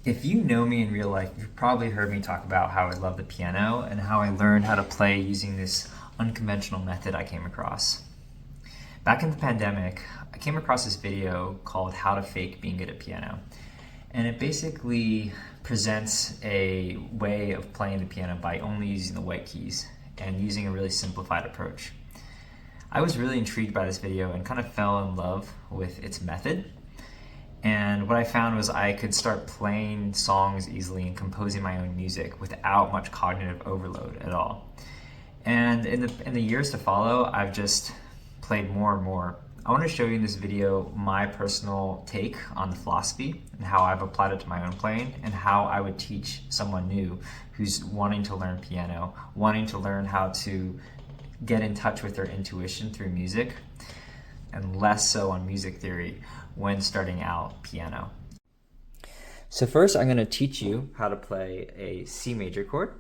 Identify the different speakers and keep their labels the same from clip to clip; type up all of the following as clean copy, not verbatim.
Speaker 1: If you know me in real life, you've probably heard me talk about how I love the piano and how I learned how to play using this unconventional method I came across. Back in the pandemic, I came across this video called How to Fake Being Good at Piano. And it basically presents a way of playing the piano by only using the white keys and using a really simplified approach. I was really intrigued by this video and kind of fell in love with its method. And what I found was I could start playing songs easily and composing my own music without much cognitive overload at all. And in the years to follow, I've just played more and more. I want to show you in this video my personal take on the philosophy and how I've applied it to my own playing and how I would teach someone new who's wanting to learn piano, wanting to learn how to get in touch with their intuition through music, and less so on music theory when starting out piano. So first I'm going to teach you how to play a C major chord.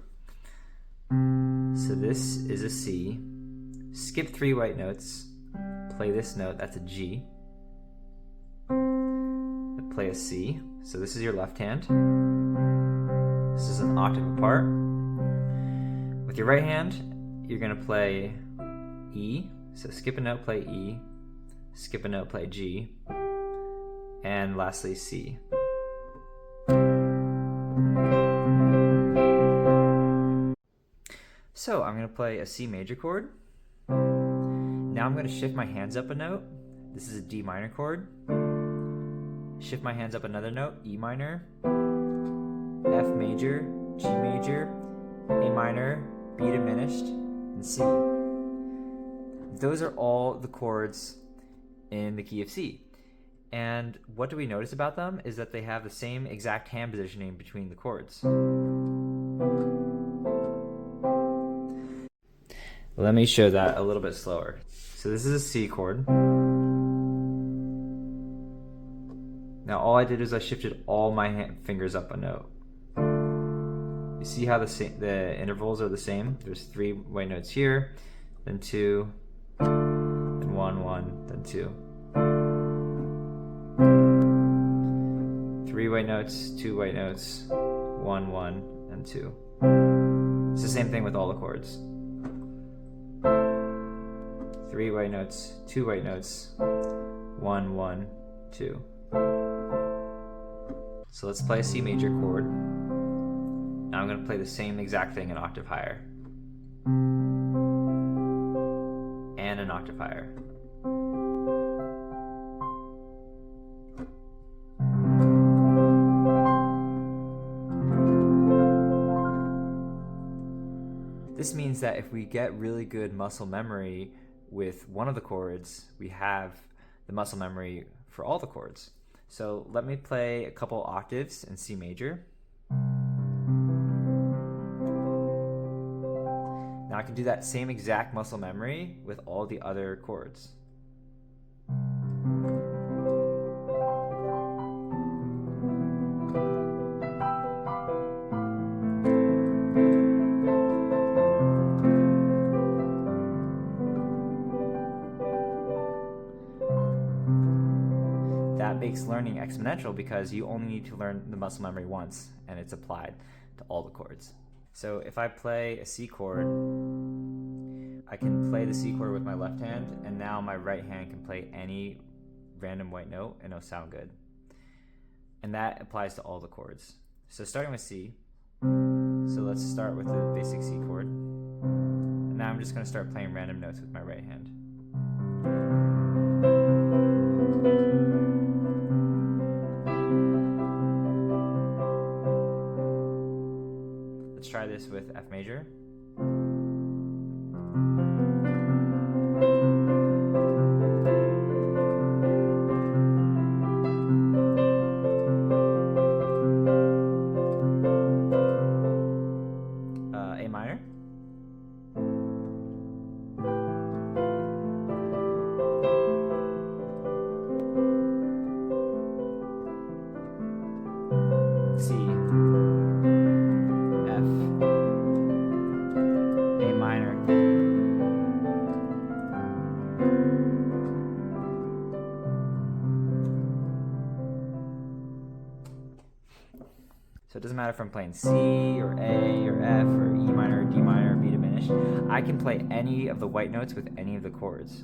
Speaker 1: So this is a C. Skip 3 white notes. Play this note, that's a G. Play a C. So this is your left hand. This is an octave apart. With your right hand, you're going to play E. So skip a note, play E. Skip a note, play G. And lastly, C. So I'm going to play a C major chord. Now I'm going to shift my hands up a note. This is a D minor chord. Shift my hands up another note, E minor, F major, G major, A minor, B diminished, and C. Those are all the chords in the key of C. And what do we notice about them is that they have the same exact hand positioning between the chords. Let me show that a little bit slower. So this is a C chord. Now all I did is I shifted all my fingers up a note. You see how the intervals are the same? There's 3 white notes here, then 2, then 1, 1, then 2. 3 white notes, 2 white notes, 1, 1, and 2. It's the same thing with all the chords. 3 white notes, 2 white notes, 1, 1, 2. So let's play a C major chord. Now I'm going to play the same exact thing an octave higher. And an octave higher. This means that if we get really good muscle memory with one of the chords, we have the muscle memory for all the chords. So let me play a couple octaves in C major. Now I can do that same exact muscle memory with all the other chords. That makes learning exponential because you only need to learn the muscle memory once and it's applied to all the chords. So if I play a C chord, I can play the C chord with my left hand, and now my right hand can play any random white note and it'll sound good. And that applies to all the chords. So starting with C, so let's start with the basic C chord. And now I'm just going to start playing random notes with my right hand. Let's try this with F major. A minor. C. So it doesn't matter if I'm playing C or A or F or E minor or D minor or B diminished. I can play any of the white notes with any of the chords.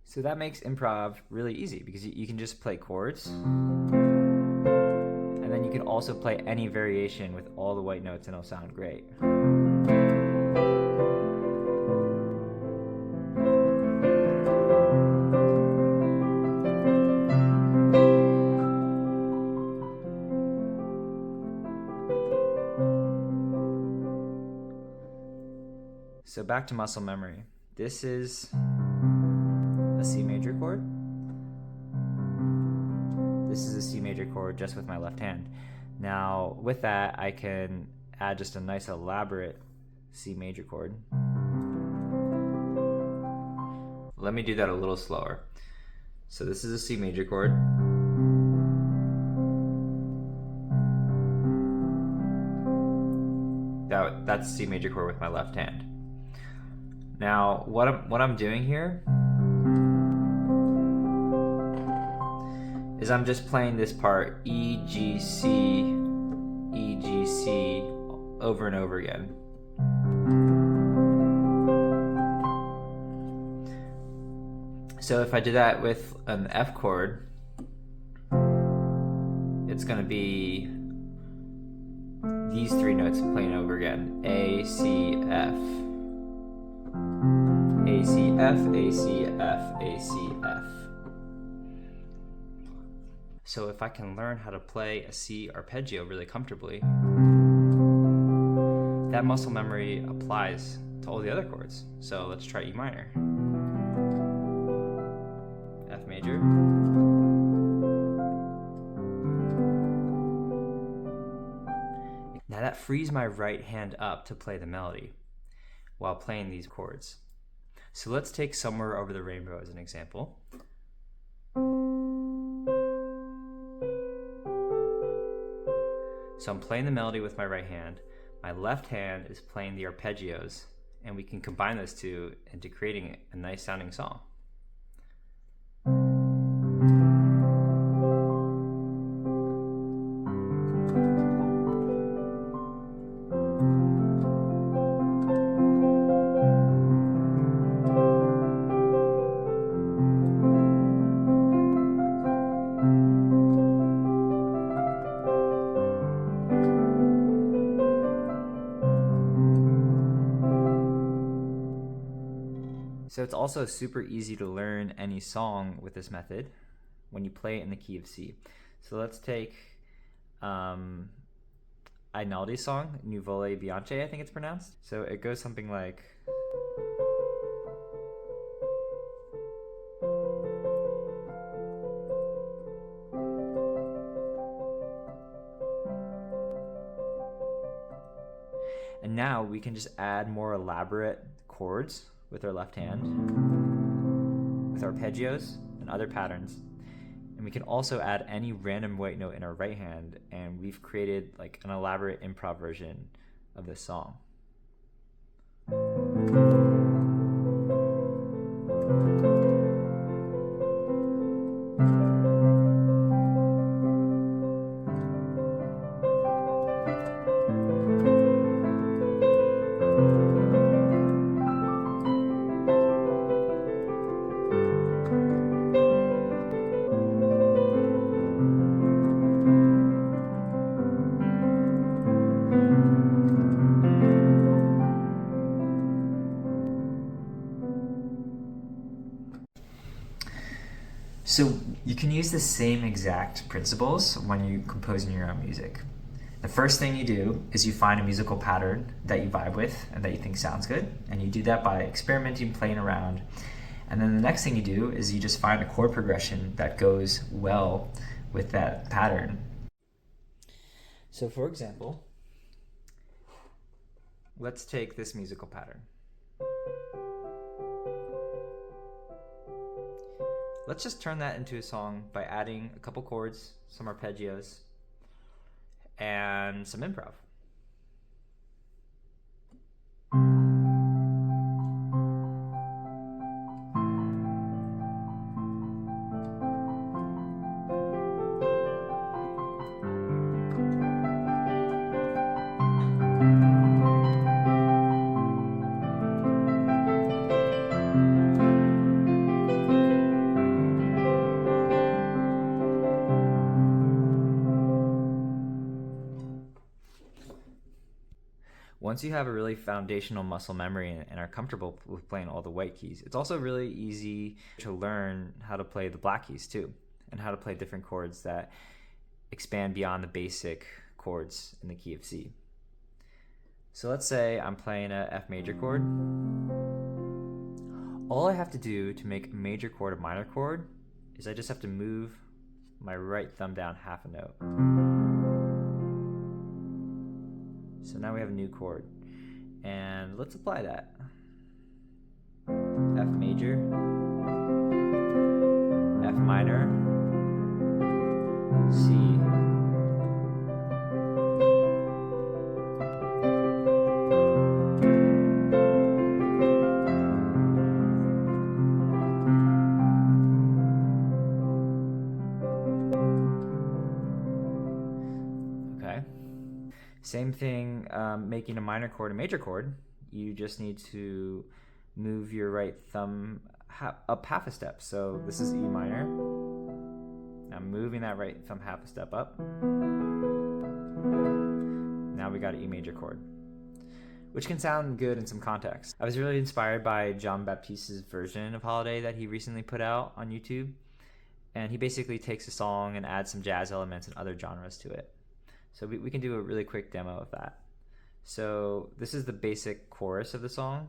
Speaker 1: So that makes improv really easy because you can just play chords, and then you can also play any variation with all the white notes and it'll sound great. So back to muscle memory. This is a C major chord. This is a C major chord just with my left hand. Now with that, I can add just a nice elaborate C major chord. Let me do that a little slower. So this is a C major chord. That's C major chord with my left hand. Now, what I'm doing here is I'm just playing this part E, G, C, E, G, C over and over again. So if I do that with an F chord, it's going to be these three notes playing over again. A, C, F. A, C, F, A, C, F, A, C, F. So if I can learn how to play a C arpeggio really comfortably, that muscle memory applies to all the other chords. So let's try E minor. F major. Now that frees my right hand up to play the melody while playing these chords. So let's take Somewhere Over the Rainbow as an example. So I'm playing the melody with my right hand. My left hand is playing the arpeggios, and we can combine those two into creating a nice sounding song. So it's also super easy to learn any song with this method when you play it in the key of C. So let's take Ainaldi's song, Nuvole Bianche, I think it's pronounced. So it goes something like... And now we can just add more elaborate chords with our left hand, with arpeggios and other patterns. And we can also add any random white note in our right hand, and we've created like an elaborate improv version of this song. So you can use the same exact principles when you're composing your own music. The first thing you do is you find a musical pattern that you vibe with and that you think sounds good, and you do that by experimenting, playing around. And then the next thing you do is you just find a chord progression that goes well with that pattern. So for example, let's take this musical pattern. Let's just turn that into a song by adding a couple chords, some arpeggios, and some improv. Once you have a really foundational muscle memory and are comfortable with playing all the white keys, it's also really easy to learn how to play the black keys too, and how to play different chords that expand beyond the basic chords in the key of C. So let's say I'm playing a F major chord. All I have to do to make a major chord a minor chord is I just have to move my right thumb down half a note. So now we have a new chord, and let's apply that. F major, F minor, C, okay. Same thing, making a minor chord a major chord. You just need to move your right thumb up half a step. So this is E minor. I'm moving that right thumb half a step up. Now we got an E major chord, which can sound good in some context. I was really inspired by John Baptiste's version of Holiday that he recently put out on YouTube. And he basically takes a song and adds some jazz elements and other genres to it. So we can do a really quick demo of that. So this is the basic chorus of the song.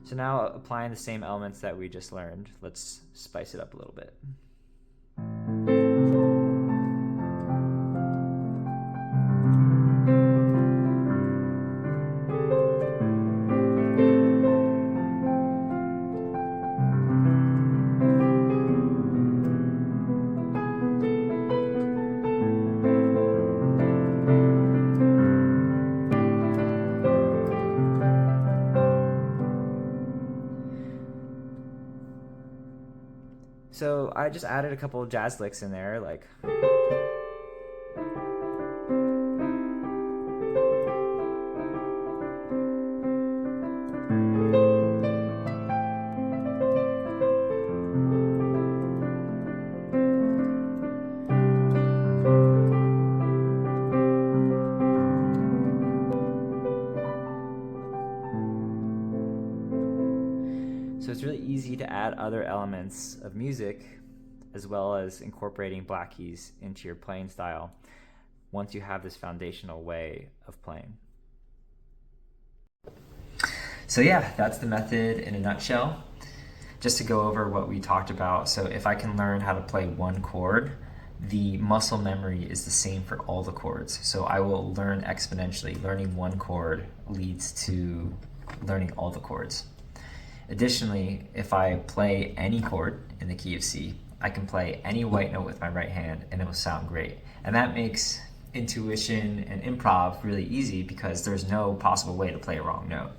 Speaker 1: So now applying the same elements that we just learned, let's spice it up a little bit. So I just added a couple of jazz licks in there, like so it's really easy to add other elements of music as well as incorporating black keys into your playing style once you have this foundational way of playing. So yeah, that's the method in a nutshell. Just to go over what we talked about, so if I can learn how to play one chord, the muscle memory is the same for all the chords. So I will learn exponentially. Learning one chord leads to learning all the chords. Additionally, if I play any chord in the key of C, I can play any white note with my right hand and it will sound great. And that makes intuition and improv really easy because there's no possible way to play a wrong note.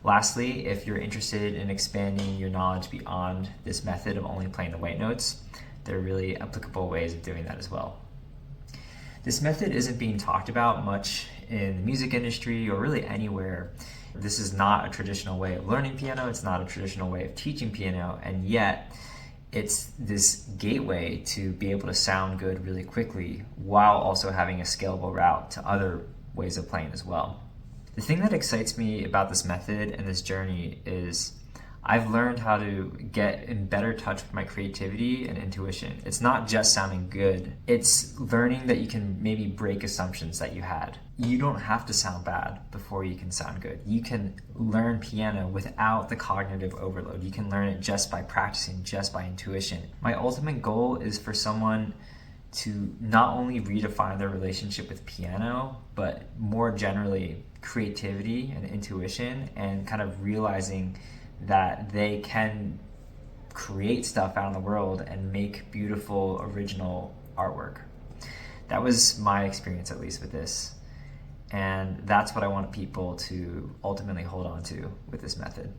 Speaker 1: Lastly, if you're interested in expanding your knowledge beyond this method of only playing the white notes, there are really applicable ways of doing that as well. This method isn't being talked about much in the music industry or really anywhere. This is not a traditional way of learning piano, it's not a traditional way of teaching piano, and yet it's this gateway to be able to sound good really quickly while also having a scalable route to other ways of playing as well. The thing that excites me about this method and this journey is I've learned how to get in better touch with my creativity and intuition. It's not just sounding good, it's learning that you can maybe break assumptions that you had. You don't have to sound bad before you can sound good. You can learn piano without the cognitive overload. You can learn it just by practicing, just by intuition. My ultimate goal is for someone to not only redefine their relationship with piano, but more generally creativity and intuition, and kind of realizing that they can create stuff out in the world and make beautiful original artwork. That was my experience, at least, with this. And that's what I want people to ultimately hold on to with this method.